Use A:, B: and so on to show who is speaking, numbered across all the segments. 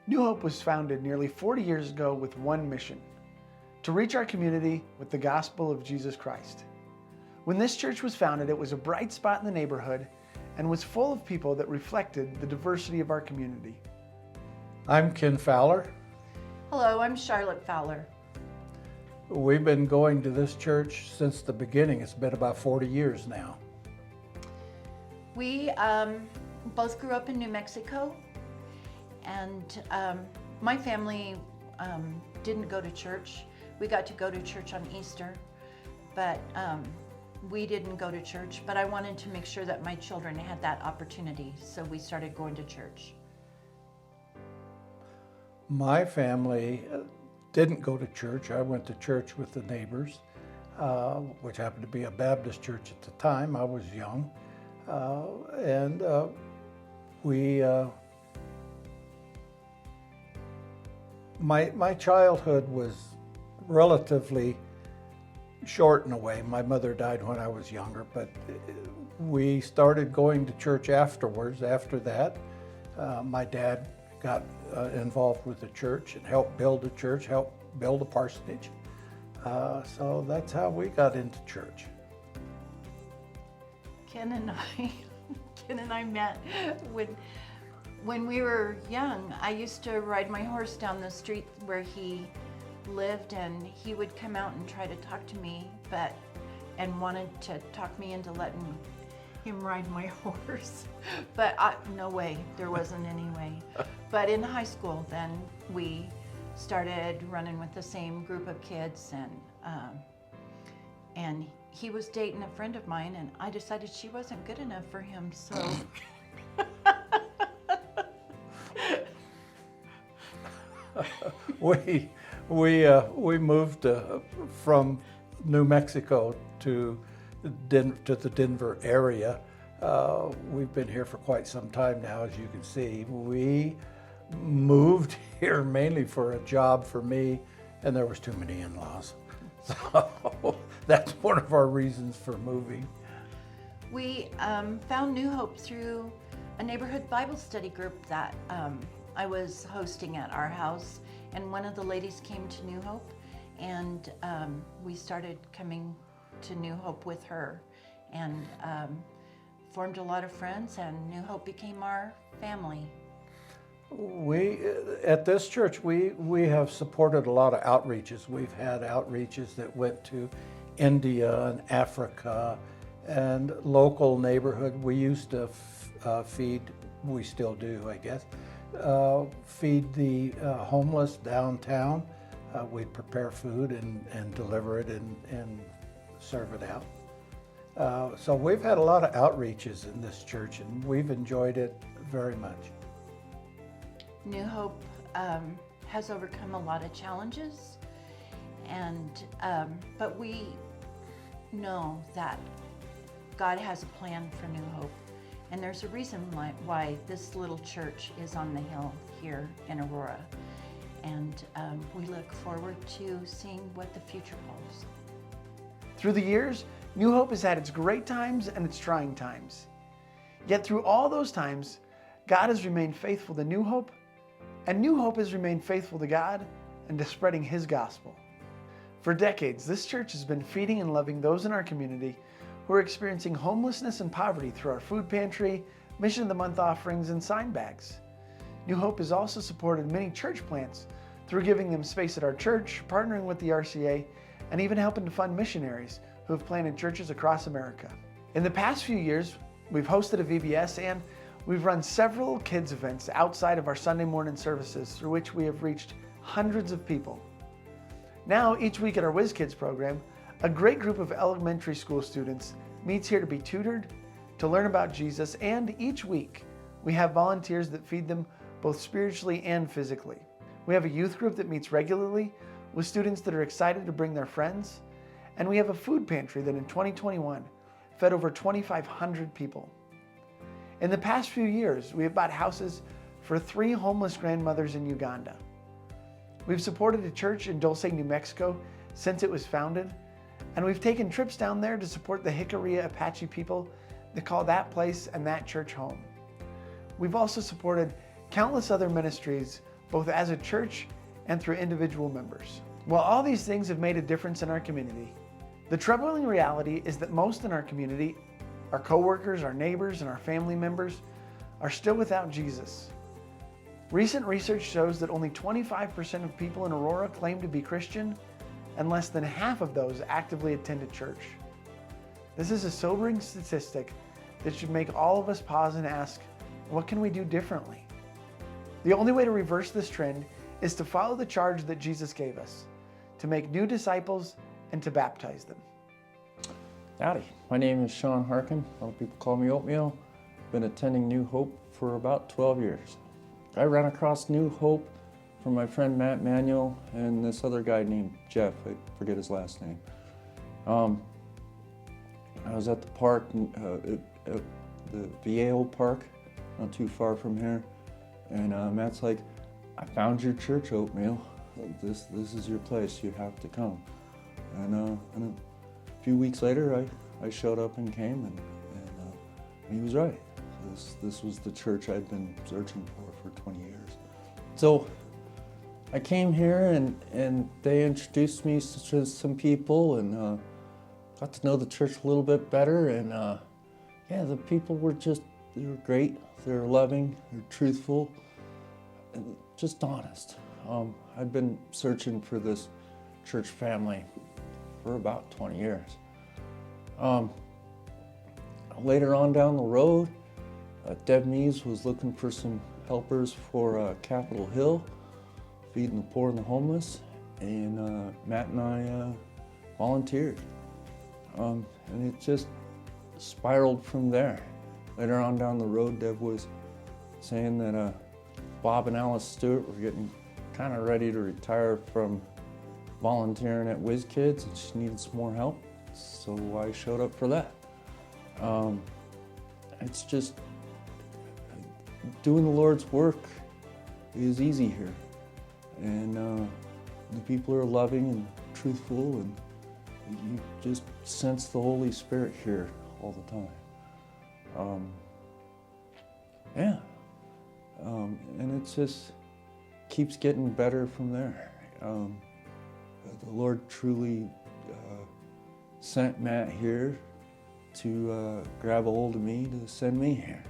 A: New Hope was founded nearly 40 years ago with one mission: to reach our community with the gospel of Jesus Christ. When this church was founded, it was a bright spot in the neighborhood and was full of people that reflected the diversity of our community.
B: I'm Ken Fowler.
C: Hello, I'm Charlotte Fowler.
B: We've been going to this church since the beginning. It's been about 40 years now.
C: We both grew up in New Mexico, and my family didn't go to church. We got to go to church on Easter, but we didn't go to church. But I wanted to make sure that my children had that opportunity, so we started going to church.
B: My family didn't go to church. I went to church with the neighbors, which happened to be a Baptist church at the time. I was young. My childhood was relatively short in a way. My mother died when I was younger, but we started going to church afterwards. After that, my dad got involved with the church and helped build the church, helped build a parsonage. So that's how we got into church.
C: Ken and I met when we were young. I used to ride my horse down the street where he lived, and he would come out and try to talk to me, and wanted to talk me into letting him ride my horse. But no way, there wasn't any way. But in high school, then we started running with the same group of kids, and he was dating a friend of mine, and I decided she wasn't good enough for him, so.
B: We moved from New Mexico to the Denver area. We've been here for quite some time now, as you can see. We moved here mainly for a job for me, and there was too many in-laws. So that's one of our reasons for moving.
C: We found New Hope through a neighborhood Bible study group that I was hosting at our house, and one of the ladies came to New Hope, and we started coming to New Hope with her, and formed a lot of friends, and New Hope became our family.
B: At this church, we have supported a lot of outreaches. We've had outreaches that went to India and Africa and local neighborhood. We used to feed, we still do, I guess, feed the homeless downtown. We'd prepare food and deliver it and serve it out. So we've had a lot of outreaches in this church, and we've enjoyed it very much.
C: New Hope has overcome a lot of challenges, but we know that God has a plan for New Hope, and there's a reason why this little church is on the hill here in Aurora, and we look forward to seeing what the future holds.
A: Through the years, New Hope has had its great times and its trying times. Yet through all those times, God has remained faithful to New Hope, and New Hope has remained faithful to God and to spreading His gospel. For decades, this church has been feeding and loving those in our community who are experiencing homelessness and poverty through our food pantry, Mission of the Month offerings, and sign bags. New Hope has also supported many church plants through giving them space at our church, partnering with the RCA, and even helping to fund missionaries who have planted churches across America. In the past few years, we've hosted a VBS, and we've run several kids events outside of our Sunday morning services, through which we have reached hundreds of people. Now, each week at our Whiz Kids program, a great group of elementary school students meets here to be tutored, to learn about Jesus, and each week we have volunteers that feed them both spiritually and physically. We have a youth group that meets regularly with students that are excited to bring their friends, and we have a food pantry that in 2021 fed over 2,500 people. In the past few years, we have bought houses for 3 homeless grandmothers in Uganda. We've supported a church in Dulce, New Mexico since it was founded, and we've taken trips down there to support the Jicarilla Apache people that call that place and that church home. We've also supported countless other ministries both as a church and through individual members. While all these things have made a difference in our community, the troubling reality is that most in our community, our coworkers, our neighbors, and our family members, are still without Jesus. Recent research shows that only 25% of people in Aurora claim to be Christian, and less than half of those actively attend a church. This is a sobering statistic that should make all of us pause and ask, what can we do differently? The only way to reverse this trend is to follow the charge that Jesus gave us, to make new disciples and to baptize them.
D: Howdy, my name is Sean Harkin. A lot of people call me Oatmeal. Been attending New Hope for about 12 years. I ran across New Hope from my friend Matt Manuel and this other guy named Jeff. I forget his last name. I was at the park, at the Viejo Park, not too far from here, and Matt's like, I found your church, Oatmeal. This is your place, you have to come. And a few weeks later, I showed up and came, and he was right. This was the church I'd been searching for 20 years. So I came here, and they introduced me to some people, and got to know the church a little bit better. And yeah, the people were they were great. They were loving, they were truthful, and just honest. I'd been searching for this church family for about 20 years. Later on down the road, Deb Mees was looking for some helpers for Capitol Hill, feeding the poor and the homeless, and Matt and I volunteered. And it just spiraled from there. Later on down the road, Deb was saying that Bob and Alice Stewart were getting kind of ready to retire from volunteering at Whiz Kids, and she needed some more help, so I showed up for that. It's just, doing the Lord's work is easy here, and the people are loving and truthful, and you just sense the Holy Spirit here all the time. Yeah, and it just keeps getting better from there. The Lord truly sent Matt here to grab a hold of me to send me here.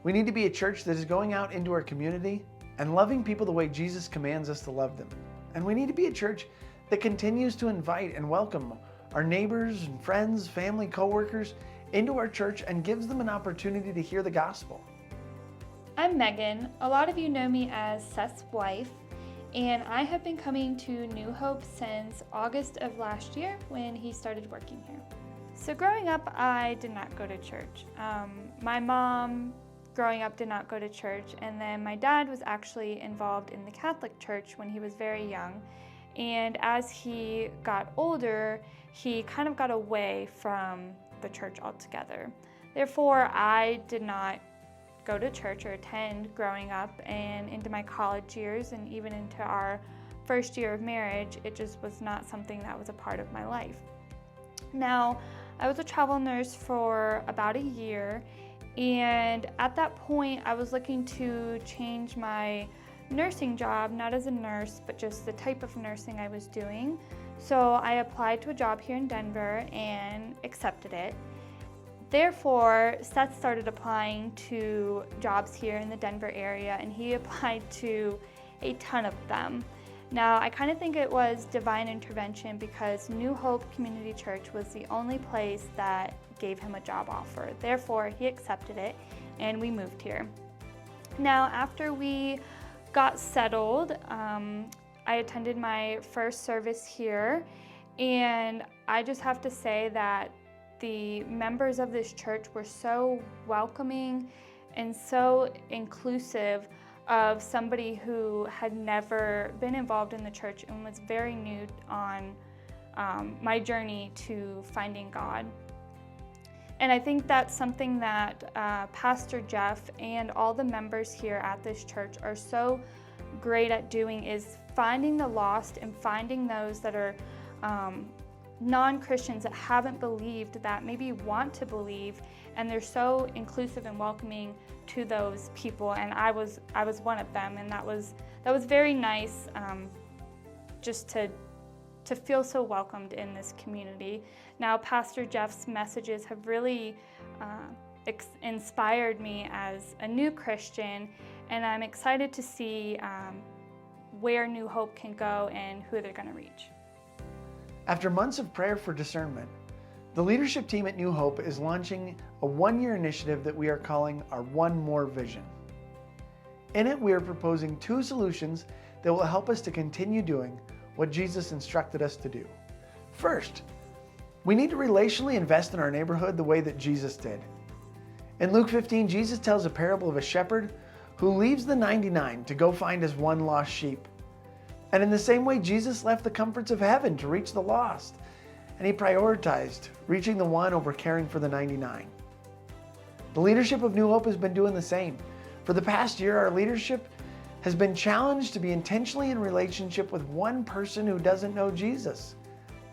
A: We need to be a church that is going out into our community and loving people the way Jesus commands us to love them. And we need to be a church that continues to invite and welcome our neighbors and friends, family, coworkers into our church and gives them an opportunity to hear the gospel.
E: I'm Megan. A lot of you know me as Seth's wife, and I have been coming to New Hope since August of last year when he started working here. So growing up, I did not go to church. My mom growing up did not go to church, and then my dad was actually involved in the Catholic Church when he was very young. And as he got older, he kind of got away from the church altogether. Therefore, I did not go to church or attend growing up, and into my college years and even into our first year of marriage, it just was not something that was a part of my life. Now, I was a travel nurse for about a year, and at that point I was looking to change my nursing job, not as a nurse, but just the type of nursing I was doing. So I applied to a job here in Denver and accepted it. Therefore, Seth started applying to jobs here in the Denver area, and he applied to a ton of them. Now, I kind of think it was divine intervention because New Hope Community Church was the only place that gave him a job offer. Therefore, he accepted it, and we moved here. Now, after we got settled, I attended my first service here, and I just have to say that the members of this church were so welcoming and so inclusive of somebody who had never been involved in the church and was very new on my journey to finding God. And I think that's something that Pastor Jeff and all the members here at this church are so great at doing, is finding the lost and finding those that are non-Christians that haven't believed that maybe want to believe, and they're so inclusive and welcoming to those people, and I was one of them, and that was very nice, just to feel so welcomed in this community. Now, Pastor Jeff's messages have really inspired me as a new Christian, and I'm excited to see where New Hope can go and who they're going to reach.
A: After months of prayer for discernment, the leadership team at New Hope is launching a one-year initiative that we are calling our One More Vision. In it, we are proposing 2 solutions that will help us to continue doing what Jesus instructed us to do. First, we need to relationally invest in our neighborhood the way that Jesus did. In Luke 15, Jesus tells a parable of a shepherd who leaves the 99 to go find his one lost sheep. And in the same way, Jesus left the comforts of heaven to reach the lost, and he prioritized reaching the one over caring for the 99. The leadership of New Hope has been doing the same. For the past year, our leadership has been challenged to be intentionally in relationship with one person who doesn't know Jesus.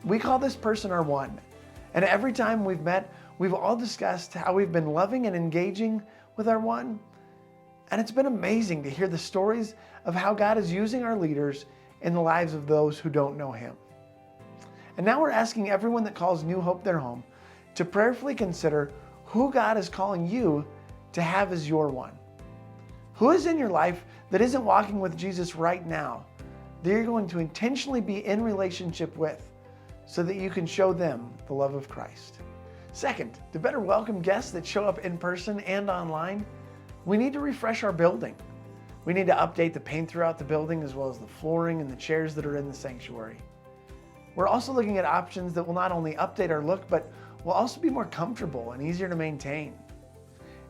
A: We call this person our one. And every time we've met, we've all discussed how we've been loving and engaging with our one. And it's been amazing to hear the stories of how God is using our leaders in the lives of those who don't know him. And now we're asking everyone that calls New Hope their home to prayerfully consider who God is calling you to have as your one. Who is in your life that isn't walking with Jesus right now that you're going to intentionally be in relationship with so that you can show them the love of Christ? Second, to better welcome guests that show up in person and online, we need to refresh our building. We need to update the paint throughout the building as well as the flooring and the chairs that are in the sanctuary. We're also looking at options that will not only update our look, but will also be more comfortable and easier to maintain.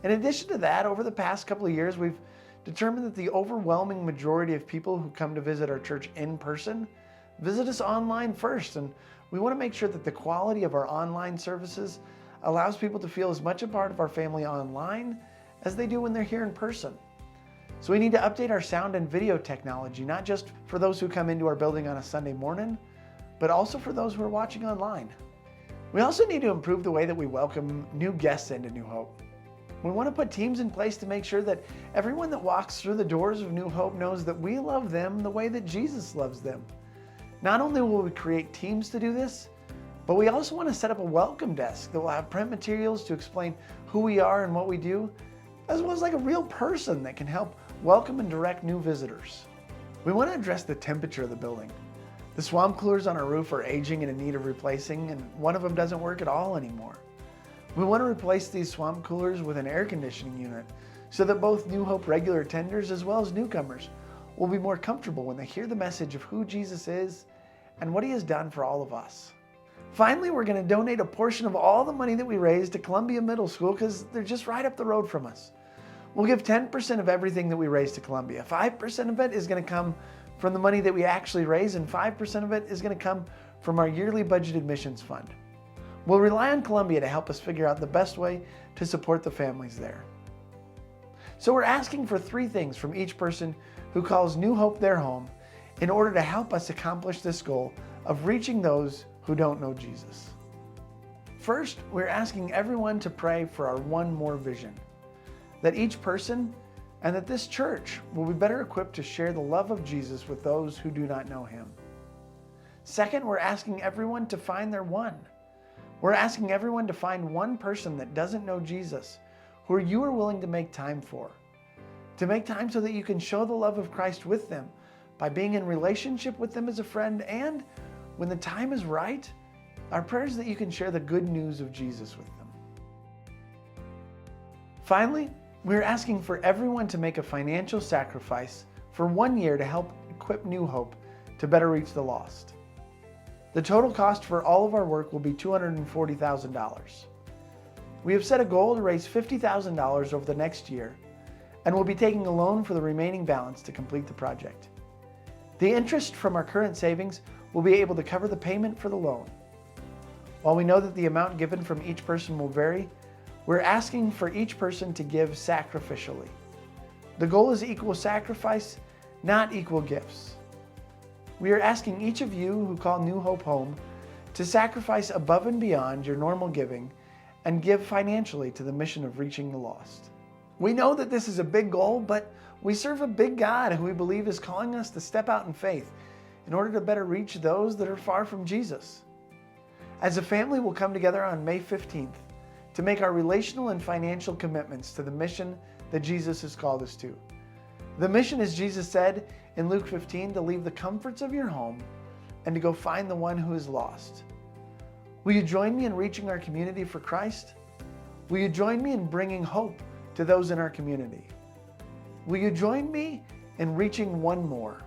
A: In addition to that, over the past couple of years, we've determined that the overwhelming majority of people who come to visit our church in person visit us online first, and we want to make sure that the quality of our online services allows people to feel as much a part of our family online as they do when they're here in person. So we need to update our sound and video technology, not just for those who come into our building on a Sunday morning, but also for those who are watching online. We also need to improve the way that we welcome new guests into New Hope. We want to put teams in place to make sure that everyone that walks through the doors of New Hope knows that we love them the way that Jesus loves them. Not only will we create teams to do this, but we also want to set up a welcome desk that will have print materials to explain who we are and what we do, as well as like a real person that can help welcome and direct new visitors. We want to address the temperature of the building. The swamp coolers on our roof are aging and in need of replacing, and one of them doesn't work at all anymore. We want to replace these swamp coolers with an air conditioning unit so that both New Hope regular attenders as well as newcomers will be more comfortable when they hear the message of who Jesus is and what he has done for all of us. Finally, we're going to donate a portion of all the money that we raise to Columbia Middle School because they're just right up the road from us. We'll give 10% of everything that we raise to Columbia. 5% of it is going to come from the money that we actually raise, and 5% of it is going to come from our yearly budgeted missions fund. We'll rely on Columbia to help us figure out the best way to support the families there. So we're asking for 3 things from each person who calls New Hope their home in order to help us accomplish this goal of reaching those who don't know Jesus. First, we're asking everyone to pray for our one more vision, that each person and that this church will be better equipped to share the love of Jesus with those who do not know him. Second, we're asking everyone to find their one. We're asking everyone to find one person that doesn't know Jesus, who you are willing to make time for. To make time so that you can show the love of Christ with them by being in relationship with them as a friend, and when the time is right, our prayer is that you can share the good news of Jesus with them. Finally, we're asking for everyone to make a financial sacrifice for 1 year to help equip New Hope to better reach the lost. The total cost for all of our work will be $240,000. We have set a goal to raise $50,000 over the next year, and we'll be taking a loan for the remaining balance to complete the project. The interest from our current savings will be able to cover the payment for the loan. While we know that the amount given from each person will vary, we're asking for each person to give sacrificially. The goal is equal sacrifice, not equal gifts. We are asking each of you who call New Hope home to sacrifice above and beyond your normal giving and give financially to the mission of reaching the lost. We know that this is a big goal, but we serve a big God who we believe is calling us to step out in faith in order to better reach those that are far from Jesus. As a family, we'll come together on May 15th to make our relational and financial commitments to the mission that Jesus has called us to. The mission, as Jesus said in Luke 15, to leave the comforts of your home and to go find the one who is lost. Will you join me in reaching our community for Christ? Will you join me in bringing hope to those in our community? Will you join me in reaching one more?